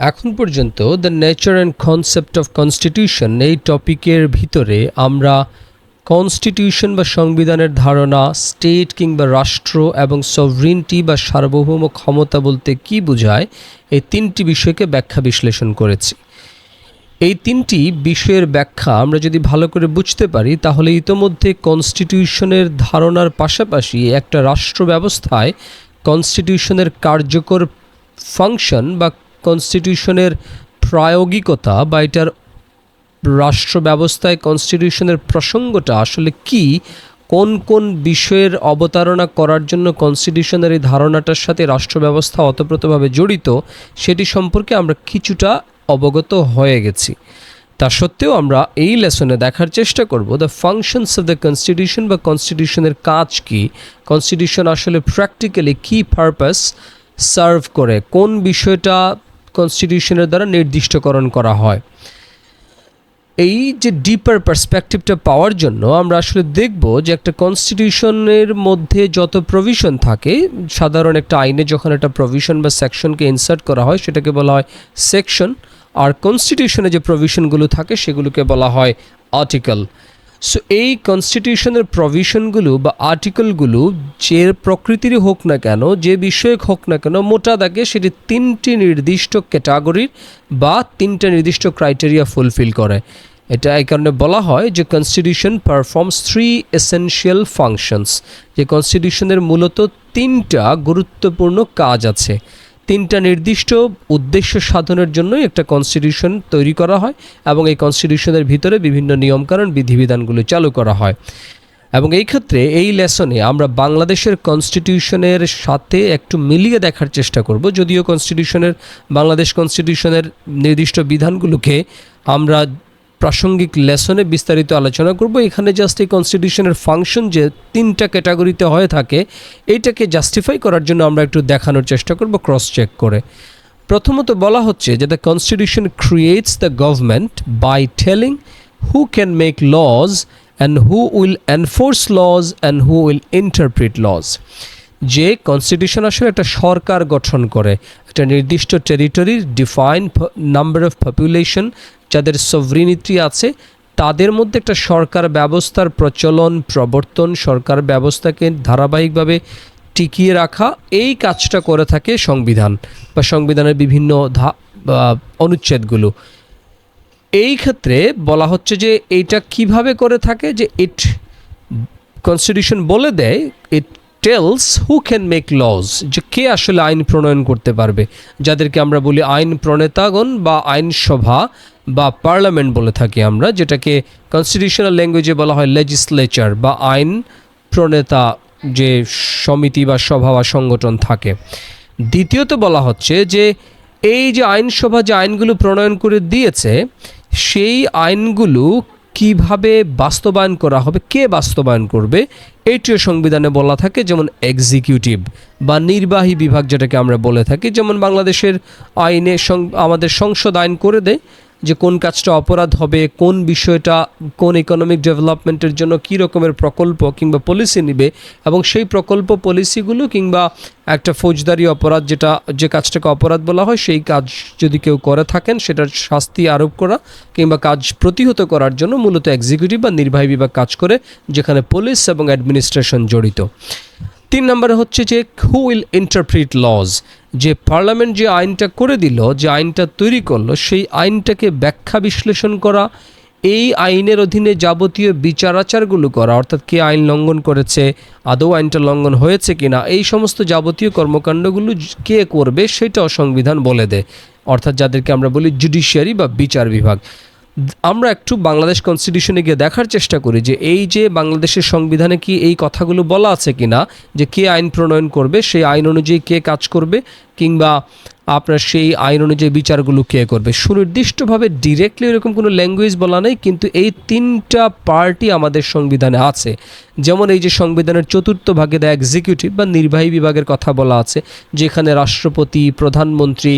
এখন পর্যন্ত the nature and concept of constitution এই টপিকের ভিতরে আমরা কনস্টিটিউশন বা সংবিধানের ধারণা, স্টেট কিংবা রাষ্ট্র এবং সভরিনটি বা সার্বভৌম ক্ষমতা বলতে কী বোঝায়, এই তিনটি বিষয়কে ব্যাখ্যা বিশ্লেষণ করেছি। এই তিনটি বিষয়ের ব্যাখ্যা আমরা যদি ভালো করে বুঝতে পারি তাহলে ইতোমধ্যে কনস্টিটিউশনের ধারণার পাশাপাশি একটা রাষ্ট্র ব্যবস্থায় কনস্টিটিউশনের কার্যকর ফাংশন বা কনস্টিটিউশনের প্রায়োগিকতা বা এটার রাষ্ট্র ব্যবস্থায় কনস্টিটিউশনের প্রসঙ্গটা আসলে কি, কোন কোন বিষয়ের অবতারণা করার জন্য কনস্টিটিউশনের এই ধারণাটার সাথে রাষ্ট্র ব্যবস্থা ওতপ্রোতভাবে জড়িত, সেটি সম্পর্কে আমরা কিছুটা অবগত হয়ে গেছি। তা সত্ত্বেও আমরা এই লেসনে দেখার চেষ্টা করব the functions of the constitution বা কনস্টিটিউশনের কাজ কি, কনস্টিটিউশন আসলে প্র্যাকটিক্যালি কী পারপাস সার্ভ করে, কোন বিষয়টা কনস্টিটিউশনের দ্বারা নির্দিষ্টকরণ করা হয়। এই যে ডিপার পার্সপেক্টিভটা পাওয়ার জন্য আমরা আসলে দেখব যে একটা কনস্টিটিউশনের মধ্যে যত প্রভিশন থাকে, সাধারণ একটা আইনে যখন একটা প্রভিশন বা সেকশনকে ইনসার্ট করা হয় সেটাকে বলা হয় সেকশন, আর কনস্টিটিউশনে যে প্রভিশনগুলো থাকে সেগুলোকে বলা হয় আর্টিকেল। সো এই কনস্টিটিউশনের প্রভিশনগুলো বা আর্টিকেলগুলো যে প্রকৃতিরই হোক না কেন, যে বিষয়ক হোক না কেন, মোটা দাগে সেটি তিনটি নির্দিষ্ট ক্যাটাগরির বা তিনটা নির্দিষ্ট ক্রাইটেরিয়া ফুলফিল করে। এটা এই কারণে বলা হয় যে কনস্টিটিউশন পারফর্মস 3 এসেনশিয়াল ফাংশনস, যে কনস্টিটিউশনের মূলত তিনটা গুরুত্বপূর্ণ কাজ আছে। তিনটা নির্দিষ্ট উদ্দেশ্য সাধনের জন্যই একটা কনস্টিটিউশন তৈরি করা হয় এবং এই কনস্টিটিউশনের ভিতরে বিভিন্ন নিয়মকানুন বিধিবিধানগুলো চালু করা হয়। এবং এই ক্ষেত্রে এই লেসনে আমরা বাংলাদেশের কনস্টিটিউশনের সাথে একটু মিলিয়ে দেখার চেষ্টা করব, যদিও বাংলাদেশ কনস্টিটিউশনের নির্দিষ্ট বিধানগুলোকে আমরা প্রাসঙ্গিক লেসনে বিস্তারিত আলোচনা করব। এখানে জাস্ট এই কনস্টিটিউশনের ফাংশন যে তিনটা ক্যাটাগরিতে হয়ে থাকে এইটাকে জাস্টিফাই করার জন্য আমরা একটু দেখানোর চেষ্টা করব ক্রস চেক করে। প্রথমত বলা হচ্ছে যে the constitution creates the government by telling who can make laws and who will enforce laws and who will interpret laws. যে কনস্টিটিউশন আসলে একটা সরকার গঠন করে, একটা নির্দিষ্ট টেরিটরির ডিফাইন নাম্বার অফ পপুলেশন যাদের সভরিনিটি আছে তাদের মধ্যে একটা সরকার ব্যবস্থার প্রচলন, প্রবর্তন, সরকার ব্যবস্থাকে ধারাবাহিকভাবে টিকিয়ে রাখা, এই কাজটা করে থাকে সংবিধান বা সংবিধানের বিভিন্ন অনুচ্ছেদগুলো। এই ক্ষেত্রে বলা হচ্ছে যে এইটা কিভাবে করে থাকে, যে কনস্টিটিউশন বলে দেয়, it tells who can make laws, যে কে আসলে আইন প্রণয়ন করতে পারবে, যাদেরকে আমরা বলি আইন প্রণেতাগণ বা আইনসভা বা পার্লামেন্ট বলে থাকি আমরা, যেটাকে কনস্টিটিউশনাল ল্যাঙ্গুয়েজে বলা হয় লেজিসলেচার বা আইন প্রণেতা যে সমিতি বা সভা বা সংগঠন থাকে। দ্বিতীয়ত বলা হচ্ছে যে এই যে আইনসভা যে আইনগুলো প্রণয়ন করে দিয়েছে সেই আইনগুলো কিভাবে বাস্তবায়ন করা হবে, কে বাস্তবায়ন করবে, এইটিও সংবিধানে বলা থাকে। যেমন এক্সিকিউটিভ বা নির্বাহী বিভাগ যেটাকে আমরা বলে থাকি, যেমন বাংলাদেশের আইনে আমাদের সংসদ আইন করে দেয় যে কোন কাজটা অপরাধ হবে, কোন বিষয়টা কোন ইকোনমিক ডেভেলপমেন্টের জন্য কী রকমের প্রকল্প কিংবা পলিসি নেবে, এবং সেই প্রকল্প পলিসিগুলো কিংবা একটা ফৌজদারি অপরাধ যে কাজটাকে অপরাধ বলা হয় সেই কাজ যদি কেউ করে থাকেন সেটার শাস্তি আরোপ করা কিংবা কাজ প্রতিহত করার জন্য মূলত এক্সিকিউটিভ বা নির্বাহী বিভাগ কাজ করে, যেখানে পুলিশ এবং অ্যাডমিনিস্ট্রেশন জড়িত। 3 নম্বরে হচ্ছে যে হু উইল ইন্টারপ্রিট লজ, যে পার্লামেন্ট যে আইনটা করে দিল, যে আইনটা তৈরি করলো, সেই আইনটাকে ব্যাখ্যা বিশ্লেষণ করা, এই আইনের অধীনে যাবতীয় বিচার আচারগুলো করা, অর্থাৎ কে আইন লঙ্ঘন করেছে, আদৌ আইনটা লঙ্ঘন হয়েছে কিনা, এই সমস্ত যাবতীয় কর্মকাণ্ডগুলো কে করবে সেটাও সংবিধান বলে দেয়, অর্থাৎ যাদেরকে আমরা বলি জুডিশিয়ারি বা বিচার বিভাগ। আমরা একটু বাংলাদেশ কনস্টিটিউশনে গিয়ে দেখার চেষ্টা করি যে এই যে বাংলাদেশের সংবিধানে কি এই কথাগুলো বলা আছে কিনা, যে কে আইন প্রণয়ন করবে, সেই আইন অনুযায়ী কে কাজ করবে, কিংবা আপনার সেই আইন অনুযায়ী বিচারগুলো কে করবে। সুনির্দিষ্টভাবে ডিরেক্টলি এরকম কোনো ল্যাঙ্গুয়েজ বলা নেই, কিন্তু এই তিনটা পার্টি আমাদের সংবিধানে আছে। যেমন এই যে সংবিধানের 4th ভাগে দ্য এক্সিকিউটিভ বা নির্বাহী বিভাগের কথা বলা আছে, যেখানে রাষ্ট্রপতি, প্রধানমন্ত্রী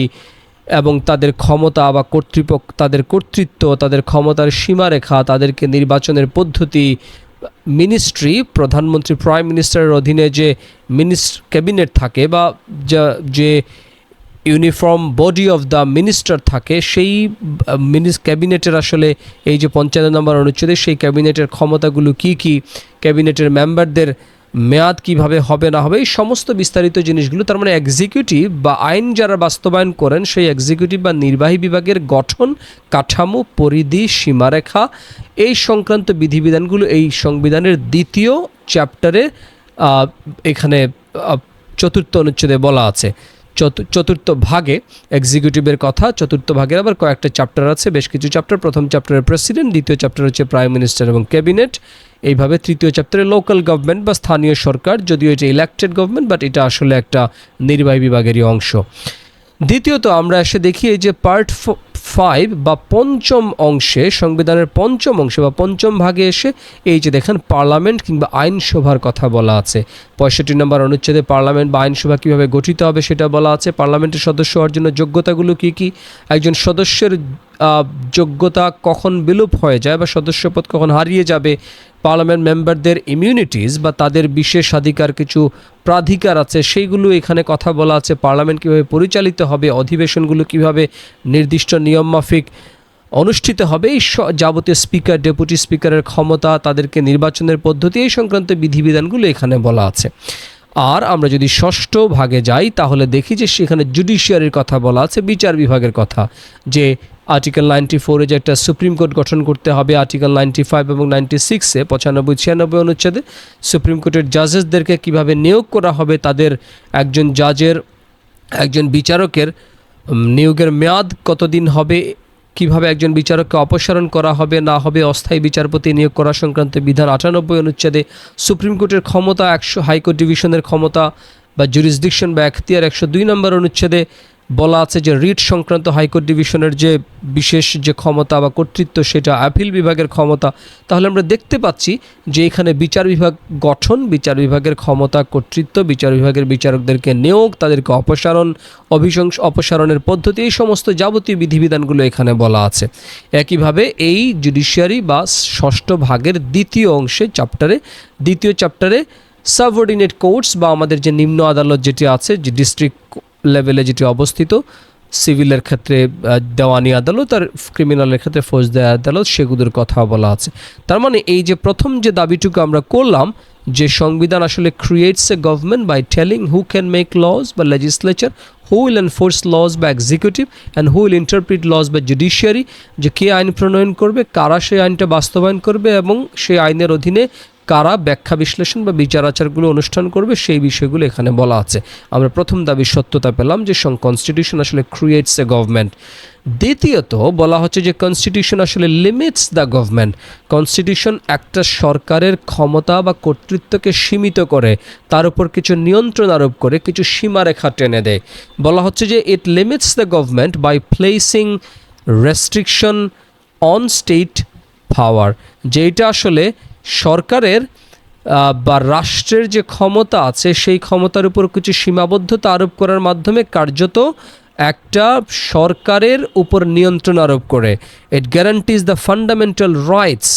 এবং তাদের ক্ষমতা বা কর্তৃপক্ষ, তাদের কর্তৃত্ব, তাদের ক্ষমতার সীমারেখা, তাদেরকে নির্বাচনের পদ্ধতি, মিনিস্ট্রি, প্রধানমন্ত্রী প্রাইম মিনিস্টারের অধীনে যে ক্যাবিনেট থাকে বা যে uniform body of the minister থাকে, সেই ক্যাবিনেটের আসলে এই যে 55 নম্বর অনুচ্ছেদে সেই ক্যাবিনেটের ক্ষমতাগুলো কি কি, ক্যাবিনেটের মেম্বারদের মেয়াদ কিভাবে হবে না হবে, এই সমস্ত বিস্তারিত জিনিসগুলো, তার মানে এক্সিকিউটিভ বা আইন যারা বাস্তবায়ন করেন সেই এক্সিকিউটিভ বা নির্বাহী বিভাগের গঠন, কাঠামো, পরিধি, সীমারেখা, এই সংক্রান্ত বিধিবিধানগুলো এই সংবিধানের দ্বিতীয় চ্যাপ্টারে এখানে চতুর্থ অনুচ্ছেদে বলা আছে। চতুর্থ ভাগে এক্সিকিউটিভের কথা, চতুর্থ ভাগের আবার কয়েকটা চ্যাপ্টার আছে, বেশ কিছু চ্যাপ্টার। প্রথম চ্যাপ্টারে প্রেসিডেন্ট, দ্বিতীয় চ্যাপ্টার হচ্ছে প্রাইম মিনিস্টার এবং ক্যাবিনেট, এইভাবে তৃতীয় চ্যাপ্টারে লোকাল গভর্নমেন্ট বা স্থানীয় সরকার, যদিও এটা ইলেক্টেড গভর্নমেন্ট বাট এটা আসলে একটা নির্বাহী বিভাগেরই অংশ। দ্বিতীয়ত আমরা এসে দেখি এই যে পার্ট 5 বা পঞ্চম অংশে, সংবিধানের পঞ্চম অংশে বা পঞ্চম ভাগে এসে এই যে দেখেন পার্লামেন্ট কিংবা আইনসভার কথা বলা আছে। 65 নম্বর অনুচ্ছেদে পার্লামেন্ট বা আইনসভা কীভাবে গঠিত হবে সেটা বলা আছে। পার্লামেন্টের সদস্য হওয়ার জন্য যোগ্যতাগুলো কী কী, একজন সদস্যের যোগ্যতা কখন বিলোপ হয়ে যায় বা সদস্যপদ কখন হারিয়ে যাবে, পার্লামেন্ট মেম্বারদের ইমিউনিটিস বা তাদের বিশেষাধিকার কিছু প্রাধিকার আছে সেইগুলো এখানে কথা বলা আছে। পার্লামেন্ট কীভাবে পরিচালিত হবে, অধিবেশনগুলো কীভাবে নির্দিষ্ট নিয়ম মাফিক অনুষ্ঠিত হবে, এই যাবতীয় স্পিকার, ডেপুটি স্পিকারের ক্ষমতা, তাদেরকে নির্বাচনের পদ্ধতি, এই সংক্রান্ত বিধিবিধানগুলো এখানে বলা আছে। আর আমরা যদি ষষ্ঠ ভাগে যাই তাহলে দেখি যে সেখানে জুডিশিয়ারির কথা বলা আছে, বিচার বিভাগের কথা, যে আর্টিকেল 94-এ যে একটা সুপ্রিম কোর্ট গঠন করতে হবে, আর্টিকেল 95 এবং 96-এ 95-96 অনুচ্ছেদে সুপ্রিম কোর্টের জাজেসদেরকে কিভাবে নিয়োগ করা হবে, তাদের একজন বিচারকের নিয়োগের মেয়াদ কতদিন হবে, কিভাবে একজন বিচারককে অপসারণ করা হবে না হবে, অস্থায়ী বিচারপতি নিয়োগ করা সংক্রান্ত বিধান 98 অনুচ্ছেদে, সুপ্রিম কোর্টের ক্ষমতা, হাইকোর্ট ডিভিশনের ক্ষমতা বা জুরিসডিকশন বা এখতিয়ার 102 নম্বর অনুচ্ছেদে বলা আছে যে রিট সংক্রান্ত হাইকোর্ট ডিভিশনের যে বিশেষ যে ক্ষমতা বা কর্তৃত্ব সেটা আপিল বিভাগের ক্ষমতা। তাহলে আমরা দেখতে পাচ্ছি যে এখানে বিচার বিভাগ গঠন, বিচার বিভাগের ক্ষমতা, কর্তৃত্ব, বিচার বিভাগের বিচারকদেরকে নিয়োগ, তাদেরকে অপসারণের পদ্ধতি, এই সমস্ত যাবতীয় বিধিবিধানগুলো এখানে বলা আছে। একইভাবে এই জুডিশিয়ারি বা ষষ্ঠ ভাগের দ্বিতীয় চ্যাপ্টারে সাবঅর্ডিনেট কোর্টস বা আমাদের যে নিম্ন আদালত যেটি আছে, যে ডিস্ট্রিক্ট লেভেলে যেটি অবস্থিত, সিভিলের ক্ষেত্রে দেওয়ানি আদালত আর ক্রিমিনালের ক্ষেত্রে ফৌজদারি আদালত, সেগুলোর কথা বলা আছে। তার মানে এই যে প্রথম যে দাবিটুকু আমরা করলাম যে সংবিধান আসলে creates a government by telling who can make laws বা legislature, who will enforce laws বা executive and who will interpret laws বা জুডিশিয়ারি, যে কে আইন প্রণয়ন করবে, কারা সেই আইনটা বাস্তবায়ন করবে এবং সেই আইনের অধীনে কারা ব্যাখ্যা বিশ্লেষণ বা বিচার আচারগুলো অনুষ্ঠান করবে, সেই বিষয়গুলো এখানে বলা আছে। আমরা প্রথম দাবির সত্যতা পেলাম যে কনস্টিটিউশন আসলে ক্রিয়েটস এ গভর্নমেন্ট। দ্বিতীয়ত বলা হচ্ছে যে কনস্টিটিউশন আসলে লিমিটস দ্য গভর্নমেন্ট। কনস্টিটিউশন একটা সরকারের ক্ষমতা বা কর্তৃত্বকে সীমিত করে, তার উপর কিছু নিয়ন্ত্রণ আরোপ করে, কিছু সীমারেখা টেনে দেয়। বলা হচ্ছে যে it limits the government by placing restriction on state power, যেটা আসলে সরকারের বা রাষ্ট্রের যে ক্ষমতা আছে সেই ক্ষমতার উপর কিছু সীমাবদ্ধতা আরোপ করার মাধ্যমে কার্যত একটা সরকারের উপর নিয়ন্ত্রণ আরোপ করে। ইট গ্যারান্টিজ দ্য ফান্ডামেন্টাল রাইটস,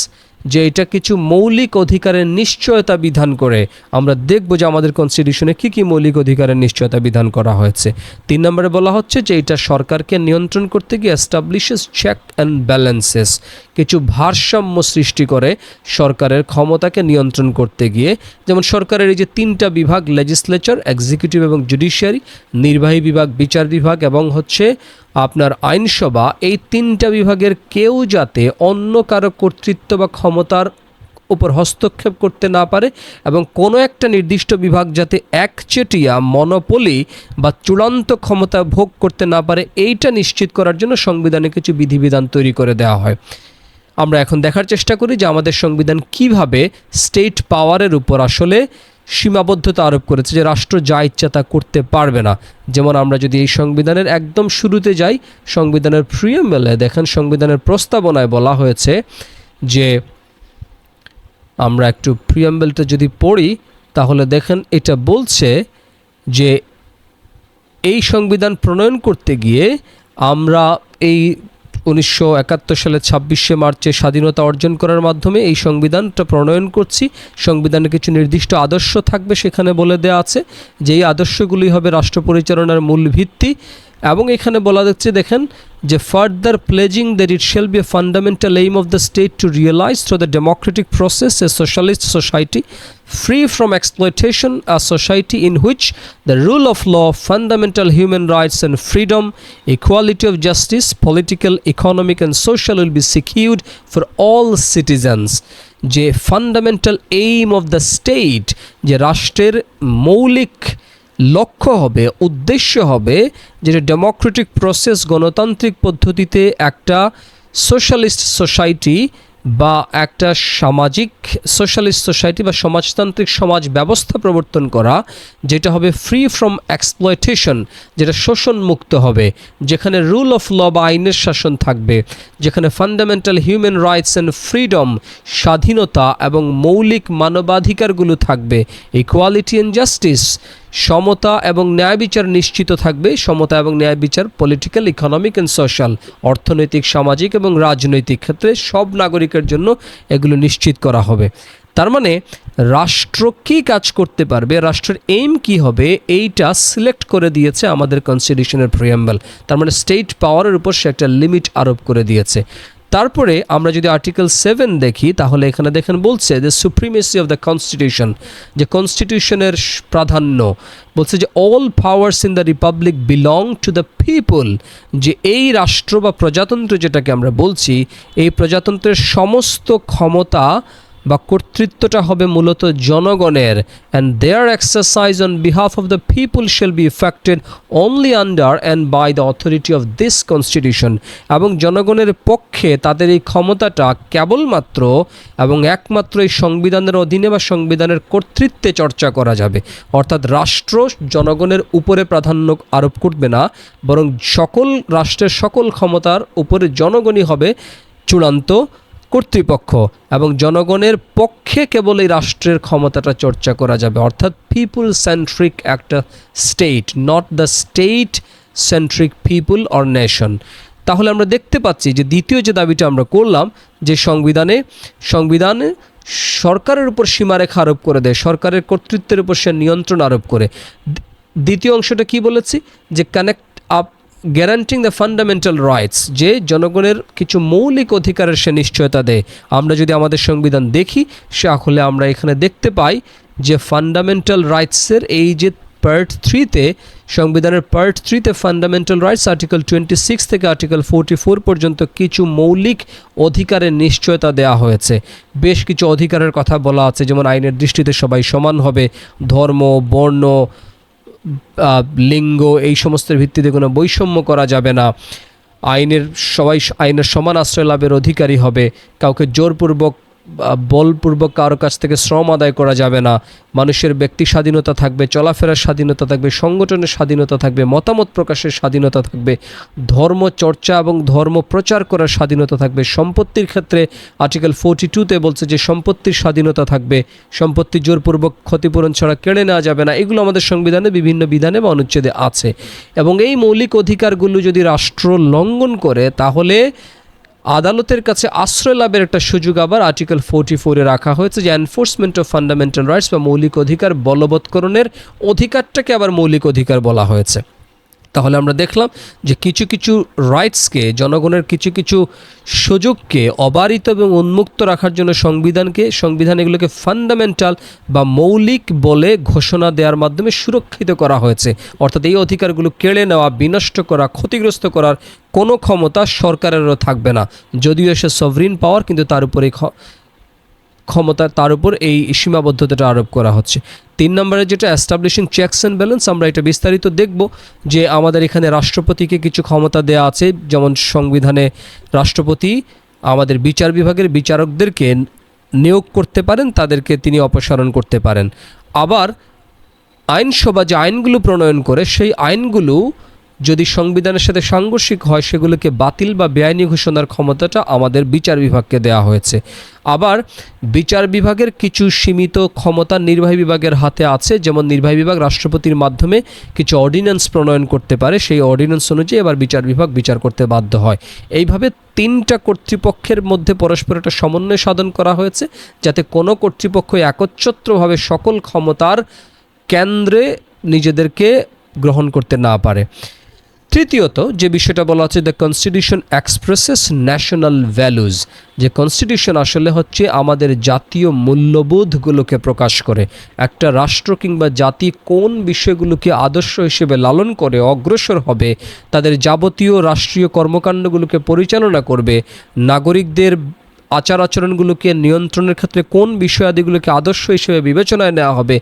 যে এটা কিছু মৌলিক অধিকারের নিশ্চয়তা বিধান করে। আমরা দেখব যে আমাদের কনস্টিটিউশনে কী কী মৌলিক অধিকারের নিশ্চয়তা বিধান করা হয়েছে। 3 নম্বরে বলা হচ্ছে যে এটা সরকারকে নিয়ন্ত্রণ করতে গিয়ে এস্টাবলিশেস চেক অ্যান্ড ব্যালেন্সেস, কিছু ভারসাম্য সৃষ্টি করে সরকারের ক্ষমতাকে নিয়ন্ত্রণ করতে গিয়ে। যেমন সরকারের এই যে 3টা বিভাগ, লেজিসলেচার, এক্সিকিউটিভ এবং জুডিশিয়ারি, নির্বাহী বিভাগ, বিচার বিভাগ এবং হচ্ছে আপনার আইনসভা, এই 3টা বিভাগের কেউ যাতে অন্য কারো কর্তৃত্ব বা ক্ষমতার উপর হস্তক্ষেপ করতে না পারে এবং কোনো একটা নির্দিষ্ট বিভাগ যাতে একচেটিয়া মনোপলি বা চূড়ান্ত ক্ষমতা ভোগ করতে না পারে, এইটা নিশ্চিত করার জন্য সংবিধানে কিছু বিধিবিধান তৈরি করে দেওয়া হয়। আমরা এখন দেখার চেষ্টা করি যে আমাদের সংবিধান কিভাবে স্টেট পাওয়ারের উপর আসলে সীমাবদ্ধতা আরোপ করেছে, যে রাষ্ট্র যা ইচ্ছা তা করতে পারবে না। যেমন আমরা যদি এই সংবিধানের একদম শুরুতে যাই, সংবিধানের প্রিয়াম্বলে দেখেন, সংবিধানের প্রস্তাবনায় বলা হয়েছে যে, আমরা একটু প্রিয়াম্বলটা যদি পড়ি তাহলে দেখেন এটা বলছে যে এই সংবিধান প্রণয়ন করতে গিয়ে আমরা এই 1971 সালে 26শে মার্চে স্বাধীনতা অর্জন করার মাধ্যমে এই সংবিধানটা প্রণয়ন করছি। সংবিধানের কিছু নির্দিষ্ট আদর্শ থাকবে, সেখানে বলে দেওয়া আছে যে এই আদর্শগুলি হবে রাষ্ট্র পরিচালনার মূল ভিত্তি। এবং এখানে বলা যাচ্ছে দেখেন যে further pledging that it shall be a fundamental aim of the state to realise through the democratic process a socialist society free from exploitation, a society in which the rule of law, fundamental human rights and freedom, equality of justice, political, economic and social will be secured for all citizens. যে fundamental aim of the state, যে রাষ্ট্রের মৌলিক লক্ষ্য হবে, উদ্দেশ্য হবে, যেটা Democratic process, গণতান্ত্রিক পদ্ধতিতে একটা সোশ্যালিস্ট সোসাইটি বা একটা সামাজিক সোশ্যালিস্ট সোসাইটি বা সমাজতান্ত্রিক সমাজ ব্যবস্থা প্রবর্তন করা, যেটা হবে ফ্রি ফ্রম এক্সপ্লয়টেশন, যেটা শোষণ মুক্ত হবে, যেখানে রুল অফ ল বা আইনের শাসন থাকবে, যেখানে fundamental human rights and freedom, স্বাধীনতা এবং মৌলিক মানবাধিকারগুলো থাকবে, ইকুয়ালিটি অ্যান্ড জাস্টিস, সমতা এবং ন্যায় বিচার নিশ্চিত থাকবে। সমতা এবং ন্যায় বিচার পলিটিক্যাল, ইকোনমিক অ্যান্ড সোশ্যাল, অর্থনৈতিক, সামাজিক এবং রাজনৈতিক ক্ষেত্রে সব নাগরিকের জন্য এগুলো নিশ্চিত করা হবে। তার মানে রাষ্ট্র কী কাজ করতে পারবে, রাষ্ট্রের এইম কি হবে, এইটা সিলেক্ট করে দিয়েছে আমাদের কনস্টিটিউশনের প্রিয়াম্বল। তার মানে স্টেট পাওয়ারের উপর সে একটা লিমিট আরোপ করে দিয়েছে। তারপরে আমরা যদি আর্টিকেল 7 দেখি, তাহলে এখানে দেখেন বলছে যে সুপ্রিমেসি অফ দ্য কনস্টিটিউশন, যে কনস্টিটিউশনের প্রাধান্য, বলছে যে all powers in the Republic belong to the people, যে এই রাষ্ট্র বা প্রজাতন্ত্র যেটাকে আমরা বলছি, এই প্রজাতন্ত্রের সমস্ত ক্ষমতা বা কর্তৃত্বটা হবে মূলত জনগণের। And their exercise on behalf of the people shall be effected only under and by the authority of this constitution, এবং জনগণের পক্ষে তাদের এই ক্ষমতাটা কেবলমাত্র এবং একমাত্র এই সংবিধানের অধীনে বা সংবিধানের কর্তৃত্বে চর্চা করা যাবে। অর্থাৎ রাষ্ট্র জনগণের উপরে প্রাধান্য আরোপ করবে না, বরং সকল রাষ্ট্রের সকল ক্ষমতার উপরে জনগণই হবে চূড়ান্ত কর্তৃপক্ষ, এবং জনগণের পক্ষে কেবল এই রাষ্ট্রের ক্ষমতাটা চর্চা করা যাবে। অর্থাৎ পিপুল সেন্ট্রিক একটা state, not the state centric people or nation. তাহলে আমরা দেখতে পাচ্ছি যে দ্বিতীয় যে দাবিটা আমরা করলাম, যে সংবিধানে সরকারের উপর সীমারেখা আরোপ করে দেয়, সরকারের কর্তৃত্বের উপর সে নিয়ন্ত্রণ আরোপ করে। দ্বিতীয় অংশটা কি বলেছি, যে connect up guaranteeing the fundamental rights, যে জনগণের কিছু মৌলিক অধিকারের সে নিশ্চয়তা দেয়। আমরা যদি আমাদের সংবিধান দেখি, তাহলে আমরা এখানে দেখতে পাই যে ফান্ডামেন্টাল রাইটসের এই যে পার্ট 3-তে, সংবিধানের পার্ট 3-তে ফান্ডামেন্টাল রাইটস আর্টিকেল 26 থেকে আর্টিকেল 44 পর্যন্ত কিছু মৌলিক অধিকারের নিশ্চয়তা দেওয়া হয়েছে। বেশ কিছু অধিকারের কথা বলা আছে, যেমন আইনের দৃষ্টিতে সবাই সমান হবে, ধর্ম, বর্ণ, লিঙ্গ, এই সমস্তের ভিত্তিতে কোনো বৈষম্য করা যাবে না, সবাই আইনের সমান আশ্রয় লাভের অধিকারী হবে, কাউকে জোরপূর্বক বলপূর্বক কারো কাছ থেকে শ্রম আদায় করা যাবে না, মানুষের ব্যক্তি স্বাধীনতা থাকবে, চলাফেরার স্বাধীনতা থাকবে, সংগঠনের স্বাধীনতা থাকবে, মতামত প্রকাশের স্বাধীনতা থাকবে, ধর্ম চর্চা এবং ধর্ম প্রচার করার স্বাধীনতা থাকবে। সম্পত্তির ক্ষেত্রে আর্টিকেল 42-তে বলছে যে সম্পত্তির স্বাধীনতা থাকবে, সম্পত্তি জোরপূর্বক ক্ষতিপূরণ ছাড়া কেড়ে নেওয়া যাবে না। এগুলো আমাদের সংবিধানে বিভিন্ন বিধানে বা অনুচ্ছেদে আছে। এবং এই মৌলিক অধিকারগুলো যদি রাষ্ট্র লঙ্ঘন করে, তাহলে আদালতের কাছে আশ্রয় লাভের একটা সুযোগ আবার আর্টিকেল 44-এ রাখা হয়েছে, যে এনফোর্সমেন্ট অফ ফান্ডামেন্টাল রাইটস বা মৌলিক অধিকার বলবৎকরণের অধিকারটাকে আবার মৌলিক অধিকার বলা হয়েছে। তাহলে আমরা দেখলাম যে কিছু কিছু রাইটসকে, জনগণের কিছু কিছু সুযোগকে অবারিত এবং উন্মুক্ত রাখার জন্য সংবিধান এগুলোকে ফান্ডামেন্টাল বা মৌলিক বলে ঘোষণা দেওয়ার মাধ্যমে সুরক্ষিত করা হয়েছে। অর্থাৎ এই অধিকারগুলো কেড়ে নেওয়া, বিনষ্ট করা, ক্ষতিগ্রস্ত করার কোনো ক্ষমতা সরকারেরও থাকবে না, যদিও সে সভরিন পাওয়ার, কিন্তু তার উপরে ক্ষমতা, তার উপর এই সীমাবদ্ধতাটা আরোপ করা হচ্ছে। 3 নম্বরে যেটা এস্টাবলিশিং চেকস অ্যান্ড ব্যালেন্স, আমরা এটা বিস্তারিত দেখব যে আমাদের এখানে রাষ্ট্রপতিকে কিছু ক্ষমতা দেওয়া আছে, যেমন সংবিধানে রাষ্ট্রপতি আমাদের বিচার বিভাগের বিচারকদেরকে নিয়োগ করতে পারেন, তাদেরকে তিনি অপসারণ করতে পারেন। আবার আইনসভা যে আইনগুলো প্রণয়ন করে, সেই আইনগুলো যদি সংবিধানের সাথে সাংঘর্ষিক হয় সেগুলোকে বাতিল বা বেআইনি ঘোষণার ক্ষমতাটা আমাদের বিচার বিভাগকে দেওয়া হয়েছে। আবার বিচার বিভাগের কিছু সীমিত ক্ষমতা নির্বাহী বিভাগের হাতে আছে, যেমন নির্বাহী বিভাগ রাষ্ট্রপতির মাধ্যমে কিছু অর্ডিন্যান্স প্রণয়ন করতে পারে, সেই অর্ডিন্যান্স অনুযায়ী এবার বিচার বিভাগ বিচার করতে বাধ্য হয়। এইভাবে তিনটা কর্তৃপক্ষের মধ্যে পরস্পর একটা সমন্বয় সাধন করা হয়েছে, যাতে কোনো কর্তৃপক্ষ একচ্ছত্রভাবে সকল ক্ষমতার কেন্দ্রে নিজেদেরকে গ্রহণ করতে না পারে। তৃতীয়ত যে বিষয়টা বলা হচ্ছে, the constitution expresses national values, যে কনস্টিটিউশন আসলে হচ্ছে আমাদের জাতীয় মূল্যবোধগুলোকে প্রকাশ করে। একটা রাষ্ট্র কিংবা জাতি কোন বিষয়গুলোকে আদর্শ হিসেবে লালন করে অগ্রসর হবে, তাদের যাবতীয় রাষ্ট্রীয় কর্মকাণ্ডগুলোকে পরিচালনা করবে, নাগরিকদের আচার আচরণগুলোকে নিয়ন্ত্রণের ক্ষেত্রে কোন বিষয়াদিগুলোকে আদর্শ হিসেবে বিবেচনায় নেওয়া হবে,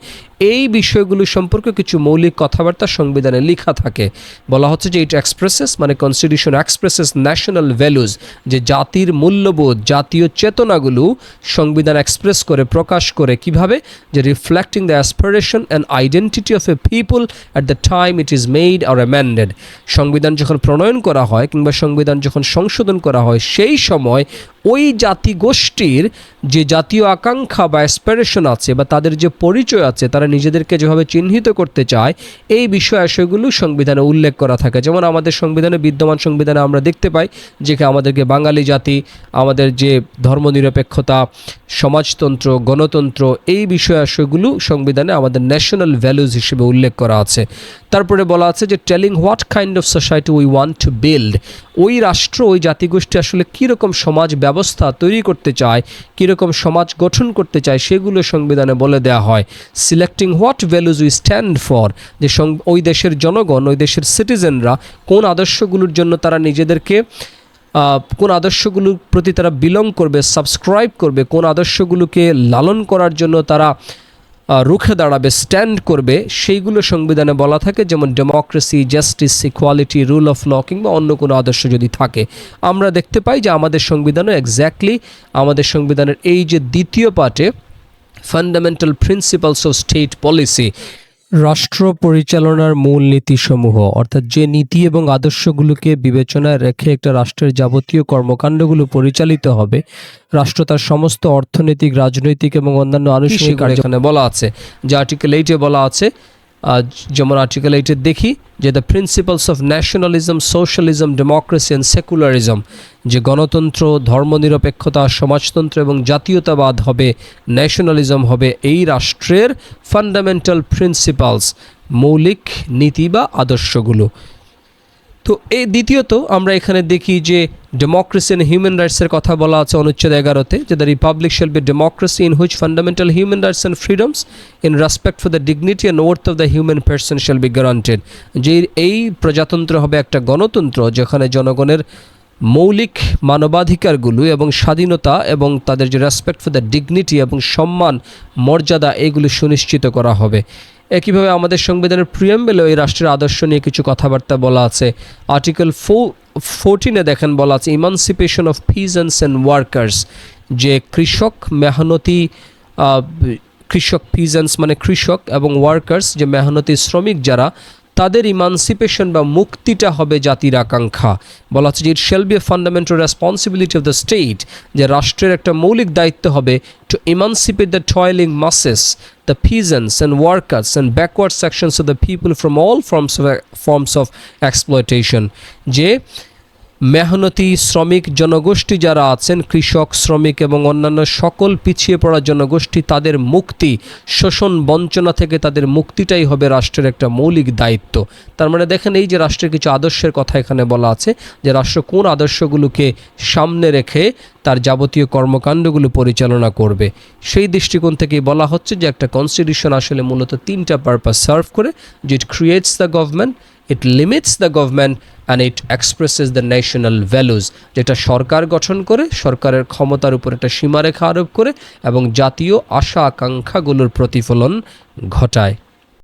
এই বিষয়গুলো সম্পর্কে কিছু মৌলিক কথাবার্তা সংবিধানে লেখা থাকে। বলা হচ্ছে যে ইট এক্সপ্রেসেস, মানে কনস্টিটিউশন এক্সপ্রেসেস ন্যাশনাল ভ্যালুজ, যে জাতির মূল্যবোধ, জাতীয় চেতনাগুলো সংবিধান এক্সপ্রেস করে, প্রকাশ করে। কিভাবে? যে reflecting the aspiration and identity of A people at the time it is made or amended. সংবিধান যখন প্রণয়ন করা হয় কিংবা সংবিধান যখন সংশোধন করা হয়, সেই সময় ওই জাতিগোষ্ঠীর যে জাতীয় আকাঙ্ক্ষা বা অ্যাসপিরেশন আছে বা তাদের যে পরিচয় আছে, তারা নিজেদেরকে যেভাবে চিহ্নিত করতে চায়, এই বিষয়গুলো সংবিধানে উল্লেখ করা থাকে। যেমন আমাদের সংবিধানে, বিদ্যমান সংবিধানে আমরা দেখতে পাই যে আমাদেরকে বাঙালি জাতি, আমাদের যে ধর্মনিরপেক্ষতা, সমাজতন্ত্র, গণতন্ত্র, এই বিষয়গুলো সংবিধানে আমাদের ন্যাশনাল ভ্যালুজ হিসেবে উল্লেখ করা আছে। তারপরে বলা আছে যে telling what kind of society we want to build, ওই রাষ্ট্র, ওই জাতিগোষ্ঠী আসলে কীরকম সমাজ ব্যবস্থা তৈরি করতে চায়, কীরকম সমাজ গঠন করতে চায়, সেগুলো সংবিধানে বলে দেওয়া হয়। Selecting what values we stand for, যে ওই দেশের জনগণ, ওই দেশের সিটিজেনরা কোন আদর্শগুলোর জন্য তারা নিজেদেরকে, কোন আদর্শগুলোর প্রতি তারা বিলং করবে, সাবস্ক্রাইব করবে, কোন আদর্শগুলোকে লালন করার জন্য তারা রুখে দাঁড়াবে, স্ট্যান্ড করবে, সেইগুলো সংবিধানে বলা থাকে। যেমন democracy, justice, equality, rule of law কিংবা অন্য কোনো আদর্শ যদি থাকে। আমরা দেখতে পাই যে আমাদের সংবিধানে এক্স্যাক্টলি আমাদের সংবিধানের এই যে দ্বিতীয় পার্টে fundamental principles of state policy, রাষ্ট্র পরিচালনার মূল নীতিসমূহ, অর্থাৎ যে নীতি এবং আদর্শগুলোকে বিবেচনায় রেখে একটা রাষ্ট্রের যাবতীয় কর্মকাণ্ডগুলো পরিচালিত হবে, রাষ্ট্র তার সমস্ত অর্থনৈতিক, রাজনৈতিক এবং অন্যান্য আনুষ্ঠানিক এখানে বলা আছে। যে আর্টিকেল 8-এ বলা আছে, যেমন আর্টিকেল 8-এ দেখি যে the principles of nationalism, socialism, democracy and secularism, যে গণতন্ত্র, ধর্মনিরপেক্ষতা, সমাজতন্ত্র এবং জাতীয়তাবাদ হবে, ন্যাশনালিজম হবে এই রাষ্ট্রের ফান্ডামেন্টাল প্রিন্সিপালস, মৌলিক নীতি বা আদর্শগুলো। তো এই দ্বিতীয়ত আমরা এখানে দেখি যে ডেমোক্রেসি অ্যান্ড হিউম্যান রাইটসের কথা বলা আছে অনুচ্ছেদ 11-তে, যে the Republic shall be democracy in which fundamental human rights and freedoms in respect for the dignity and worth of the human person shall be guaranteed, যে এই প্রজাতন্ত্র হবে একটা গণতন্ত্র যেখানে জনগণের মৌলিক মানবাধিকারগুলো এবং স্বাধীনতা এবং তাদের যে রেসপেক্ট ফর দ্য ডিগনিটি এবং সম্মান, মর্যাদা, এগুলো সুনিশ্চিত করা হবে। একইভাবে আমাদের সংবিধানের প্রিয়াম্বলে এই রাষ্ট্রের আদর্শ নিয়ে কিছু কথাবার্তা বলা আছে। আর্টিকেল 14-এ দেখেন বলা আছে emancipation of peasants and workers, যে কৃষক, মেহনতি কৃষক, পিজেন্টস মানে কৃষক, এবং ওয়ার্কার্স যে মেহনতি শ্রমিক যারা, তাদের ইমানসিপেশন বা মুক্তিটা হবে জাতির আকাঙ্ক্ষা। বলা হচ্ছে যে it shall be a fundamental responsibility of the state, যে রাষ্ট্রের একটা মৌলিক দায়িত্ব হবে to emancipate the toiling masses, the peasants and workers and backward sections of the people from all forms of exploitation, যে মেহনতি শ্রমিক জনগোষ্ঠী যারা আছেন, কৃষক, শ্রমিক এবং অন্যান্য সকল পিছিয়ে পড়া জনগোষ্ঠী, তাদের মুক্তি, শোষণ বঞ্চনা থেকে তাদের মুক্তিটাই হবে রাষ্ট্রের একটা মৌলিক দায়িত্ব। তার মানে দেখেন এই যে রাষ্ট্রের কিছু আদর্শের কথা এখানে বলা আছে, যে রাষ্ট্র কোন আদর্শগুলোকে সামনে রেখে তার যাবতীয় কর্মকাণ্ডগুলো পরিচালনা করবে। সেই দৃষ্টিকোণ থেকেই বলা হচ্ছে যে একটা কনস্টিটিউশন আসলে মূলত তিনটা পারপাস সার্ভ করে, যে it creates the government, it limits the government and it expresses the national values, যেটা সরকার গঠন করে, সরকারের ক্ষমতার উপর একটা সীমারেখা আরোপ করে এবং জাতীয় আশা আকাঙ্ক্ষাগুলোর প্রতিফলন ঘটায়।